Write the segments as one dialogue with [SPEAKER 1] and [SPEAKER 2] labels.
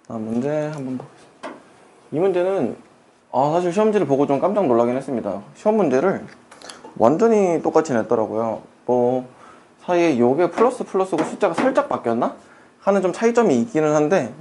[SPEAKER 1] 문제 한번 보겠습니다. 이 문제는 사실 시험지를 보고 좀 깜짝 놀라긴 했습니다. 시험 문제를 완전히 똑같이 냈더라고요. 사이에 요게 플러스고 숫자가 살짝 바뀌었나? 하는 좀 차이점이 있기는 한데,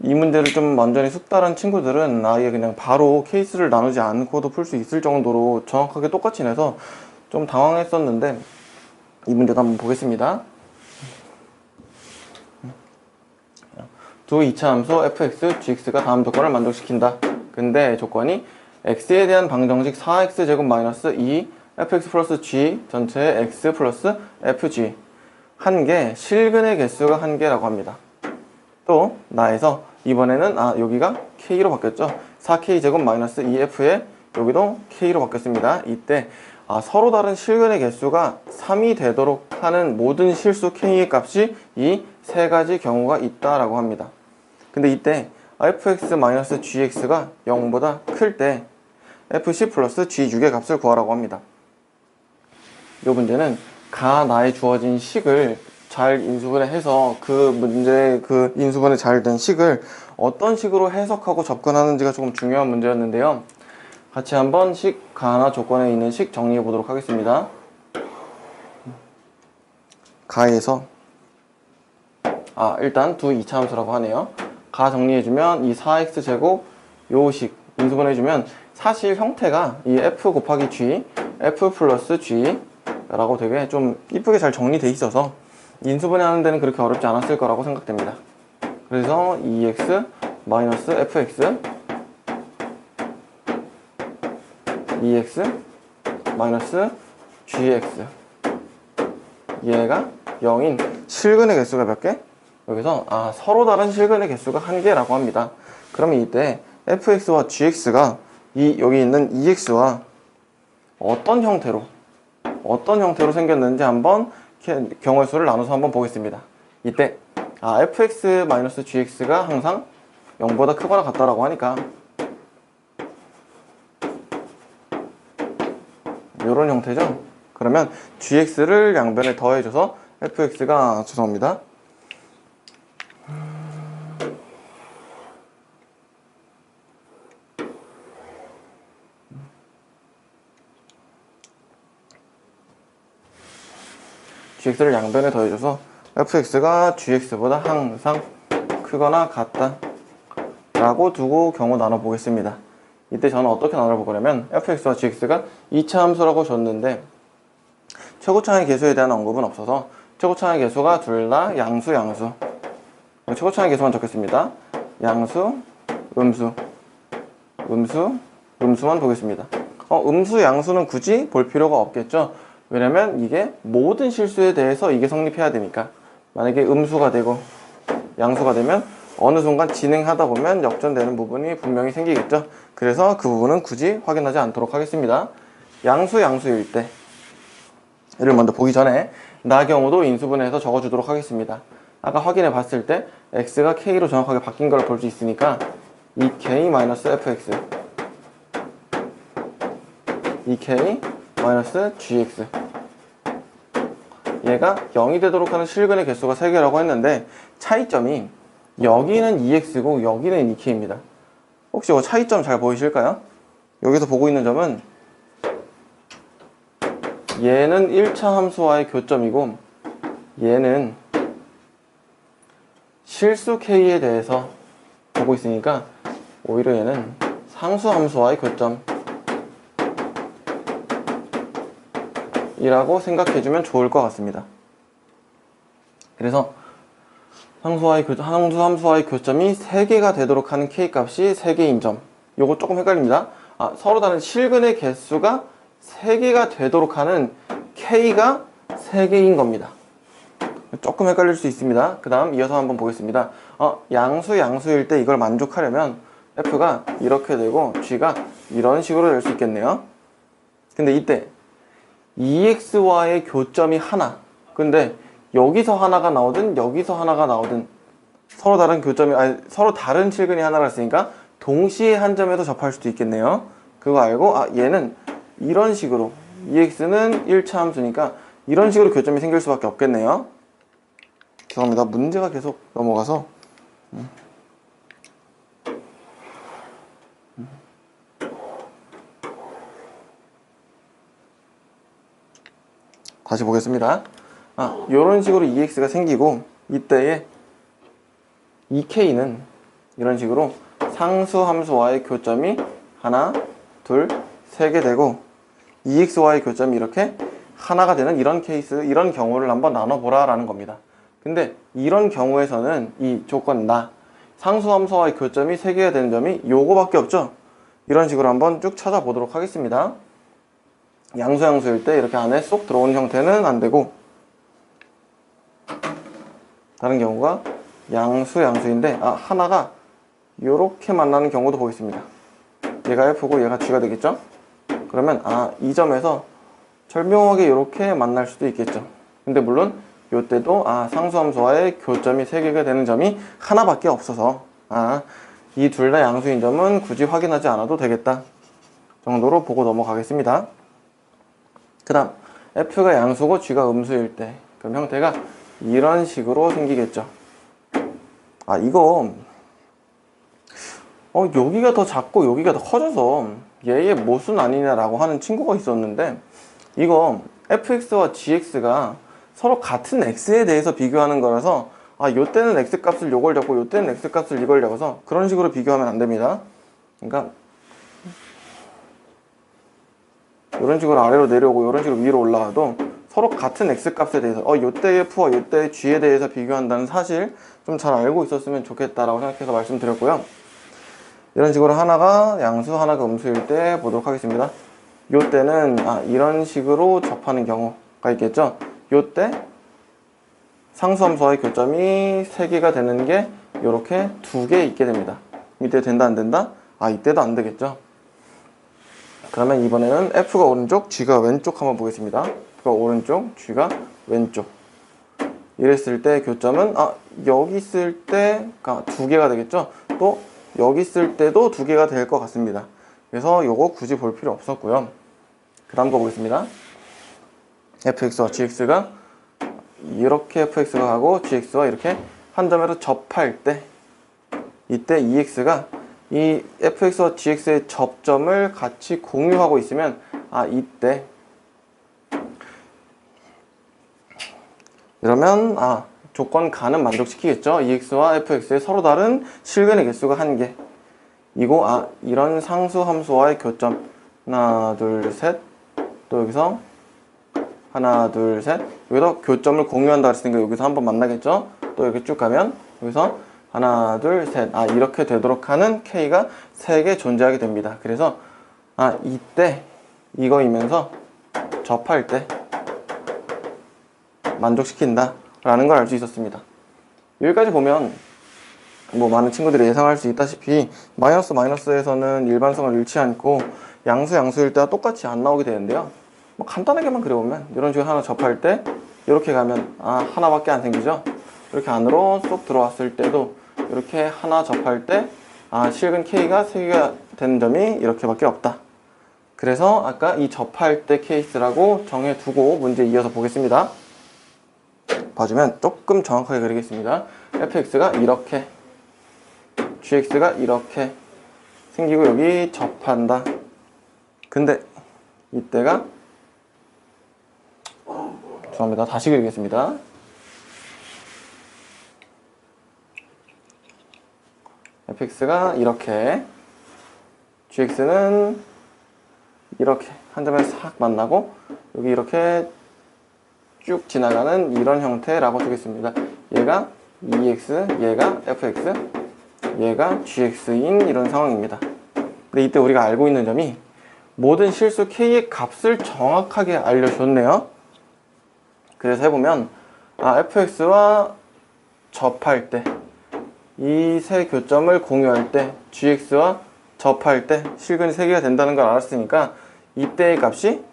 [SPEAKER 1] 이 문제를 좀 완전히 숙달한 친구들은 아예 그냥 바로 케이스를 나누지 않고도 풀 수 있을 정도로 정확하게 똑같이 내서 좀 당황했었는데, 이 문제도 한번 보겠습니다. 두 이차 함수 fx, gx가 다음 조건을 만족시킨다. 근데 조건이 x에 대한 방정식 4x제곱 마이너스 2 fx 플러스 g 전체의 x 플러스 fg 한 개, 실근의 개수가 한 개라고 합니다. 또 나에서 이번에는 여기가 k로 바뀌었죠. 4k 제곱 마이너스 2f에 여기도 k로 바뀌었습니다. 이때 서로 다른 실근의 개수가 3이 되도록 하는 모든 실수 k의 값이 이 세 가지 경우가 있다라고 합니다. 근데 이때 fx-gx가 0보다 클 때 fc 플러스 g6의 값을 구하라고 합니다. 이 문제는 나에 주어진 식을 잘 인수분해 해서 그 인수분해 잘 된 식을 어떤 식으로 해석하고 접근하는지가 조금 중요한 문제였는데요. 같이 한번 가나 조건에 있는 식 정리해 보도록 하겠습니다. 가에서 일단 두 이차함수라고 하네요. 가 정리해주면 이 4x제곱 요 식 인수분해해주면 사실 형태가 이 f 곱하기 g, f 플러스 g 라고 되게 좀 이쁘게 잘 정리돼 있어서 인수분해하는 데는 그렇게 어렵지 않았을 거라고 생각됩니다. 그래서 2x 마이너스 fx 2x 마이너스 gx 얘가 0인 실근의 개수가 몇 개? 여기서 서로 다른 실근의 개수가 한 개라고 합니다. 그러면 이때 fx와 gx가 여기 있는 2x와 어떤 형태로 생겼는지 한번 경우의 수를 나눠서 한번 보겠습니다. 이때 fx-gx가 항상 0보다 크거나 같다라고 하니까 이런 형태죠. 그러면 gx를 양변에 더해줘서 fx가 죄송합니다. gx를 양변에 더해줘서 fx가 gx보다 항상 크거나 같다 라고 두고 경우 나눠보겠습니다. 이때 저는 어떻게 나눠볼 거냐면 fx와 gx가 2차 함수라고 줬는데 최고차의 개수에 대한 언급은 없어서 최고차의 개수가 둘 다 양수 최고차의 개수만 적겠습니다. 양수, 음수만 보겠습니다. 음수, 양수는 굳이 볼 필요가 없겠죠. 왜냐면 이게 모든 실수에 대해서 이게 성립해야 되니까. 만약에 음수가 되고 양수가 되면 어느 순간 진행하다 보면 역전되는 부분이 분명히 생기겠죠. 그래서 그 부분은 굳이 확인하지 않도록 하겠습니다. 양수일 때 이를 먼저 보기 전에 나 경우도 인수분해해서 적어주도록 하겠습니다. 아까 확인해 봤을 때 x가 k로 정확하게 바뀐 걸 볼 수 있으니까 2k-fx 2k-gx 얘가 0이 되도록 하는 실근의 개수가 3개라고 했는데 차이점이 여기는 2x고 여기는 2k입니다. 혹시 이 차이점 잘 보이실까요? 여기서 보고 있는 점은 얘는 1차 함수와의 교점이고 얘는 실수 k에 대해서 보고 있으니까 오히려 얘는 상수 함수와의 교점 이라고 생각해주면 좋을 것 같습니다. 그래서 상수 함수와의 교점이 3개가 되도록 하는 k값이 3개인 점. 요거 조금 헷갈립니다. 서로 다른 실근의 개수가 3개가 되도록 하는 k가 3개인 겁니다. 조금 헷갈릴 수 있습니다. 그 다음 이어서 한번 보겠습니다. 양수일 때 이걸 만족하려면 f가 이렇게 되고 g가 이런 식으로 될 수 있겠네요. 근데 이때 2x와의 교점이 하나. 근데 여기서 하나가 나오든 여기서 하나가 나오든 서로 다른 실근이 하나가 있으니까 동시에 한 점에서 접할 수도 있겠네요. 그거 알고 얘는 이런 식으로 2x는 1차 함수니까 이런 식으로 교점이 생길 수밖에 없겠네요. 죄송합니다. 문제가 계속 넘어가서. 다시 보겠습니다. 이런 식으로 EX가 생기고 이때에 EK는 이런 식으로 상수 함수와의 교점이 하나, 둘, 세 개 되고 EX와의 교점이 이렇게 하나가 되는 이런 케이스, 이런 경우를 한번 나눠보라 라는 겁니다. 근데 이런 경우에서는 이 조건 상수 함수와의 교점이 세 개가 되는 점이 요거밖에 없죠. 이런 식으로 한번 쭉 찾아보도록 하겠습니다. 양수일 때 이렇게 안에 쏙 들어오는 형태는 안 되고, 다른 경우가 양수인데 하나가 요렇게 만나는 경우도 보겠습니다. 얘가 F고 얘가 G가 되겠죠. 그러면 이 점에서 절묘하게 요렇게 만날 수도 있겠죠. 근데 물론 요때도 상수함수와의 교점이 3개가 되는 점이 하나밖에 없어서 이 둘 다 양수인 점은 굳이 확인하지 않아도 되겠다 정도로 보고 넘어가겠습니다. 그 다음 F가 양수고 G가 음수일 때 그럼 형태가 이런 식으로 생기겠죠. 이거 여기가 더 작고 여기가 더 커져서 얘의 모순 아니냐라고 하는 친구가 있었는데, 이거 fx와 gx가 서로 같은 x에 대해서 비교하는 거라서 요때는 x 값을 요걸 잡고 요때는 x 값을 이걸 잡아서 그런 식으로 비교하면 안 됩니다. 그러니까 이런 식으로 아래로 내려오고 이런 식으로 위로 올라가도 서로 같은 x 값에 대해서 요때의 f와 요때의 g에 대해서 비교한다는 사실 좀 잘 알고 있었으면 좋겠다라고 생각해서 말씀드렸고요. 이런 식으로 하나가 양수, 하나가 음수일 때 보도록 하겠습니다. 요때는 이런 식으로 접하는 경우가 있겠죠. 요때 상수함수와의 교점이 3개가 되는 게 요렇게 2개 있게 됩니다. 이때 된다 안 된다? 이때도 안 되겠죠. 그러면 이번에는 F가 오른쪽, G가 왼쪽 한번 보겠습니다. F가 오른쪽, G가 왼쪽. 이랬을 때 교점은 여기 있을 때 2개가 되겠죠. 또 여기 있을 때도 2개가 될 것 같습니다. 그래서 요거 굳이 볼 필요 없었고요. 그 다음 거 보겠습니다. fx와 gx가 이렇게 fx가 가고 gx와 이렇게 한 점으로 접할 때 이때 ex가 이 fx와 gx의 접점을 같이 공유하고 있으면 이때 이러면 조건 가는 만족시키겠죠. ex와 fx의 서로 다른 실근의 개수가 1개 이고 이런 상수 함수와의 교점 하나 둘 셋 또 여기서 하나 둘 셋 여기서 교점을 공유한다 했으니까 여기서 한번 만나겠죠. 또 이렇게 쭉 가면 여기서 하나 둘 셋 이렇게 되도록 하는 k가 3개 존재하게 됩니다. 그래서 이때 이거이면서 접할 때 만족시킨다 라는 걸 알 수 있었습니다. 여기까지 보면 많은 친구들이 예상할 수 있다시피 마이너스에서는 일반성을 잃지 않고 양수일 때와 똑같이 안 나오게 되는데요. 간단하게만 그려보면 이런 식으로 하나 접할 때 이렇게 가면 하나밖에 안 생기죠. 이렇게 안으로 쏙 들어왔을 때도 이렇게 하나 접할 때 실근 K가 3개가 되는 점이 이렇게밖에 없다. 그래서 아까 이 접할 때 케이스라고 정해두고 문제 이어서 보겠습니다. 봐주면 조금 정확하게 그리겠습니다. fx가 이렇게 gx가 이렇게 생기고 여기 접한다. 근데 이때가 죄송합니다. 다시 그리겠습니다. fx가 이렇게 gx는 이렇게 한 점에 싹 만나고 여기 이렇게 쭉 지나가는 이런 형태라고 두겠습니다. 얘가 EX, 얘가 FX, 얘가 GX인 이런 상황입니다. 근데 이때 우리가 알고 있는 점이 모든 실수 K의 값을 정확하게 알려줬네요. 그래서 해보면 FX와 접할 때 이 세 교점을 공유할 때 GX와 접할 때 실근이 3개가 된다는 걸 알았으니까 이때의 값이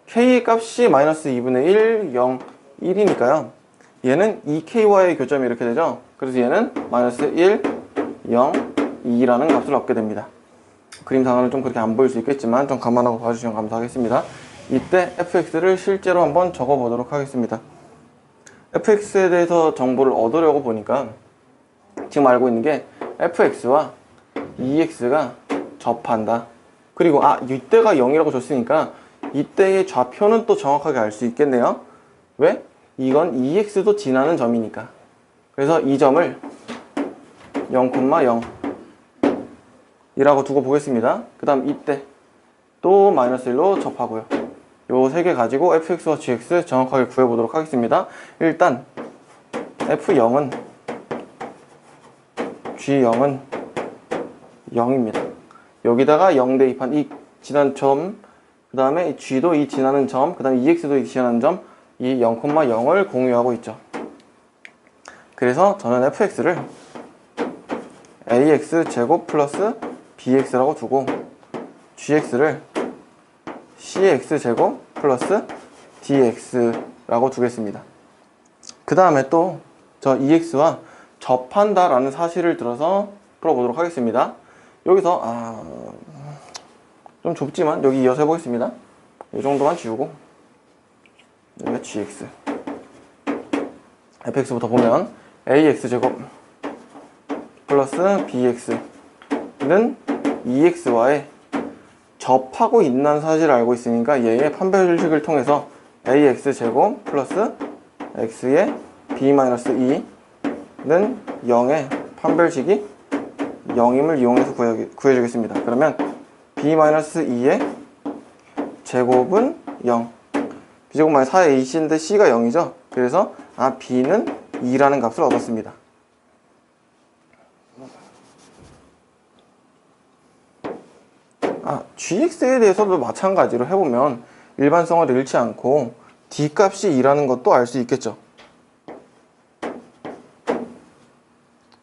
[SPEAKER 1] K의 값이 마이너스 2분의 1, 0, 1이니까요. 얘는 2K와의 교점이 이렇게 되죠. 그래서 얘는 마이너스 1, 0, 2라는 값을 얻게 됩니다. 그림상으로는 좀 그렇게 안 보일 수 있겠지만 좀 감안하고 봐주시면 감사하겠습니다. 이때 fx를 실제로 한번 적어보도록 하겠습니다. fx에 대해서 정보를 얻으려고 보니까 지금 알고 있는 게 fx와 ex가 접한다. 그리고 이때가 0이라고 줬으니까 이때의 좌표는 또 정확하게 알 수 있겠네요. 왜? 이건 ex도 지나는 점이니까. 그래서 이 점을 0,0 이라고 두고 보겠습니다. 그 다음 이때 또 마이너스 1로 접하고요. 요 세 개 가지고 fx와 gx 정확하게 구해보도록 하겠습니다. 일단 f0은 g0은 0입니다. 여기다가 0 대입한 이 지난 점, 그 다음에 g도 이 지나는 점, 그 다음에 ex도 이 지나는 점, 이 0,0을 공유하고 있죠. 그래서 저는 fx를 ax 제곱 플러스 bx라고 두고 gx를 cx 제곱 플러스 dx라고 두겠습니다. 그 다음에 또 저 ex와 접한다 라는 사실을 들어서 풀어보도록 하겠습니다. 여기서 좀 좁지만 여기 이어서 해보겠습니다. 이 정도만 지우고 여기가 gx, fx부터 보면 ax 제곱 플러스 bx는 ex와의 접하고 있는 사실을 알고 있으니까 얘의 판별식을 통해서 ax 제곱 플러스 x의 b-2는 0의 판별식이 0임을 이용해서 구해주겠습니다. 그러면 b-2의 제곱은 0, b제곱 마이너스 4ac인데 c가 0이죠. 그래서 b는 2라는 값을 얻었습니다. gx에 대해서도 마찬가지로 해보면 일반성을 잃지 않고 d값이 2라는 것도 알 수 있겠죠.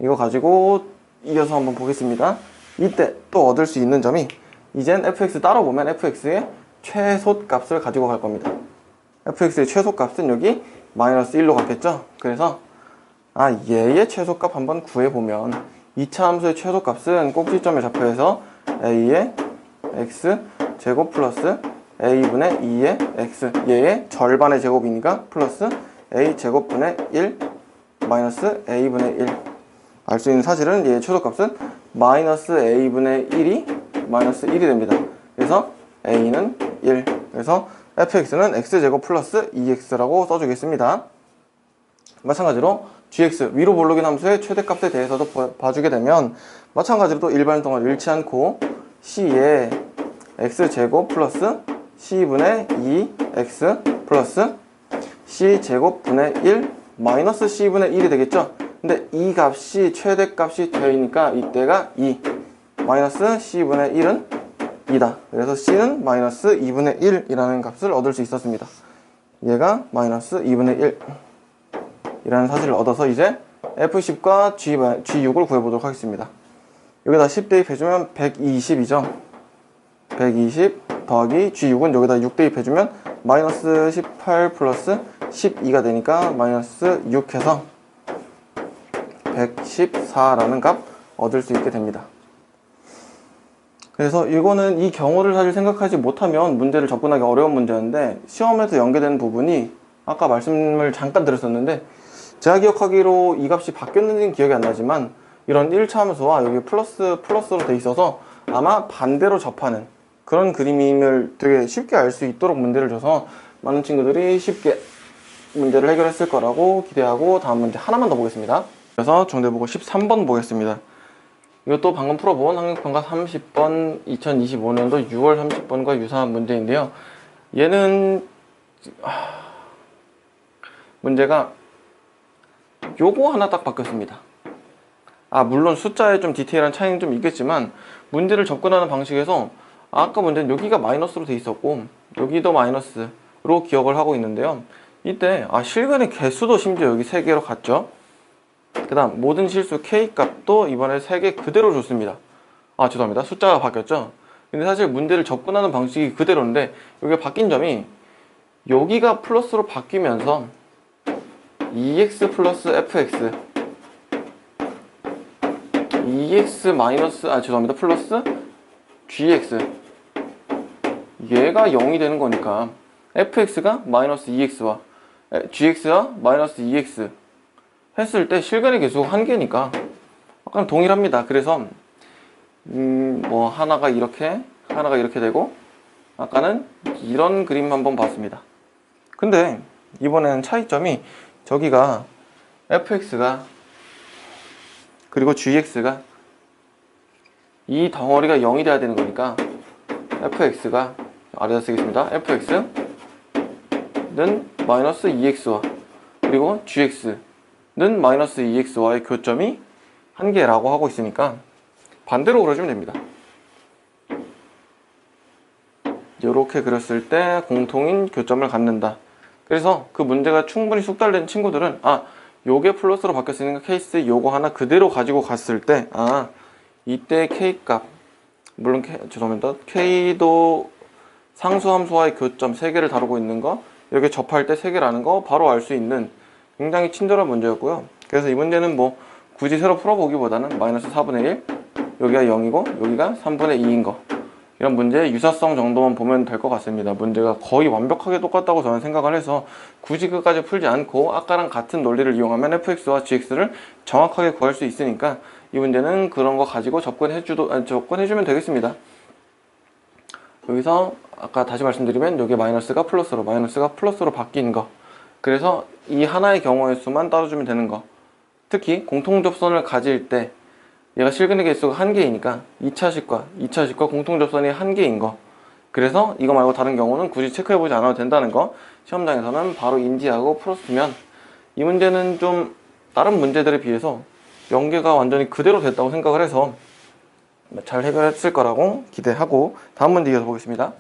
[SPEAKER 1] 이거 가지고 이어서 한번 보겠습니다. 이때 또 얻을 수 있는 점이 이젠 fx 따로 보면 fx의 최소값을 가지고 갈 겁니다. fx의 최소값은 여기 마이너스 1로 갔겠죠. 그래서 얘의 최소값 한번 구해보면 2차 함수의 최소값은 꼭지점의 좌표에서 a의 x 제곱 플러스 a분의 2의 x, 얘의 절반의 제곱이니까 플러스 a 제곱분의 1 마이너스 a분의 1. 알 수 있는 사실은 얘의 최소값은 마이너스 a분의 1이 마이너스 1이 됩니다. 그래서 a는 1. 그래서 fx는 x제곱 플러스 2x라고 써주겠습니다. 마찬가지로 gx, 위로 볼록인 함수의 최대값에 대해서도 봐주게 되면 마찬가지로 또 일반성을 잃지 않고 c의 x제곱 플러스 c분의 2x 플러스 c제곱분의 1 마이너스 c분의 1이 되겠죠. 근데 이 값이 최대값이 되니까 이때가 2 마이너스 c분의 1은 2다. 그래서 c는 마이너스 2분의 1이라는 값을 얻을 수 있었습니다. 얘가 마이너스 2분의 1 이라는 사실을 얻어서 이제 F10과 G6을 구해보도록 하겠습니다. 여기다 10 대입해주면 120이죠. 120 더하기 G6은 여기다 6 대입해주면 마이너스 18 플러스 12가 되니까 마이너스 6 해서 114라는 값 얻을 수 있게 됩니다. 그래서 이거는 이 경우를 사실 생각하지 못하면 문제를 접근하기 어려운 문제였는데 시험에서 연계되는 부분이 아까 말씀을 잠깐 드렸었는데 제가 기억하기로 이 값이 바뀌었는지는 기억이 안 나지만 이런 1차 함수와 여기 플러스로 돼 있어서 아마 반대로 접하는 그런 그림임을 되게 쉽게 알 수 있도록 문제를 줘서 많은 친구들이 쉽게 문제를 해결했을 거라고 기대하고 다음 문제 하나만 더 보겠습니다. 그래서 정대보고 13번 보겠습니다. 이것도 방금 풀어본 학력평가 30번 2025년도 6월 30번과 유사한 문제인데요. 얘는 문제가 요거 하나 딱 바뀌었습니다. 물론 숫자에 좀 디테일한 차이는 좀 있겠지만 문제를 접근하는 방식에서 아까 문제는 여기가 마이너스로 돼 있었고 여기도 마이너스로 기억을 하고 있는데요. 이때 실근의 개수도 심지어 여기 3개로 갔죠. 그 다음 모든 실수 K값도 이번에 3개 그대로 줬습니다. 죄송합니다. 숫자가 바뀌었죠. 근데 사실 문제를 접근하는 방식이 그대로인데 여기가 바뀐 점이 여기가 플러스로 바뀌면서 EX 플러스 FX EX 마이너스 죄송합니다. 플러스 GX 얘가 0이 되는 거니까 FX가 마이너스 EX와 gx와 마이너스 2x 했을 때 실근의 개수가 한 개니까 아까는 동일합니다. 그래서 뭐 하나가 이렇게 되고 아까는 이런 그림 한번 봤습니다. 근데 이번에는 차이점이 저기가 fx가 그리고 gx가 이 덩어리가 0이 돼야 되는 거니까 fx가 아래다 쓰겠습니다. fx는 마이너스 2x와 그리고 gx는 마이너스 2x와의 교점이 한 개라고 하고 있으니까 반대로 그려주면 됩니다. 이렇게 그렸을 때 공통인 교점을 갖는다. 그래서 그 문제가 충분히 숙달된 친구들은 요게 플러스로 바뀌었으니까 케이스 요거 하나 그대로 가지고 갔을 때 이때 k 값 물론 죄송합니다. k도 상수함수와의 교점 3개를 다루고 있는 거 이렇게 접할 때 3개라는 거 바로 알 수 있는 굉장히 친절한 문제였고요. 그래서 이 문제는 뭐 굳이 새로 풀어보기보다는 마이너스 4분의 1 여기가 0이고 여기가 3분의 2인 거 이런 문제의 유사성 정도만 보면 될 것 같습니다. 문제가 거의 완벽하게 똑같다고 저는 생각을 해서 굳이 끝까지 풀지 않고 아까랑 같은 논리를 이용하면 fx와 gx를 정확하게 구할 수 있으니까 이 문제는 그런 거 가지고 접근해주면 되겠습니다. 여기서 아까 다시 말씀드리면 여기 마이너스가 플러스로 바뀐 거 그래서 이 하나의 경우의 수만 따져주면 되는 거 특히 공통접선을 가질 때 얘가 실근의 개수가 한 개이니까 2차식과 공통접선이 한 개인 거 그래서 이거 말고 다른 경우는 굳이 체크해보지 않아도 된다는 거 시험장에서는 바로 인지하고 풀었으면 이 문제는 좀 다른 문제들에 비해서 연계가 완전히 그대로 됐다고 생각을 해서 잘 해결했을 거라고 기대하고 다음 문제 이어서 보겠습니다.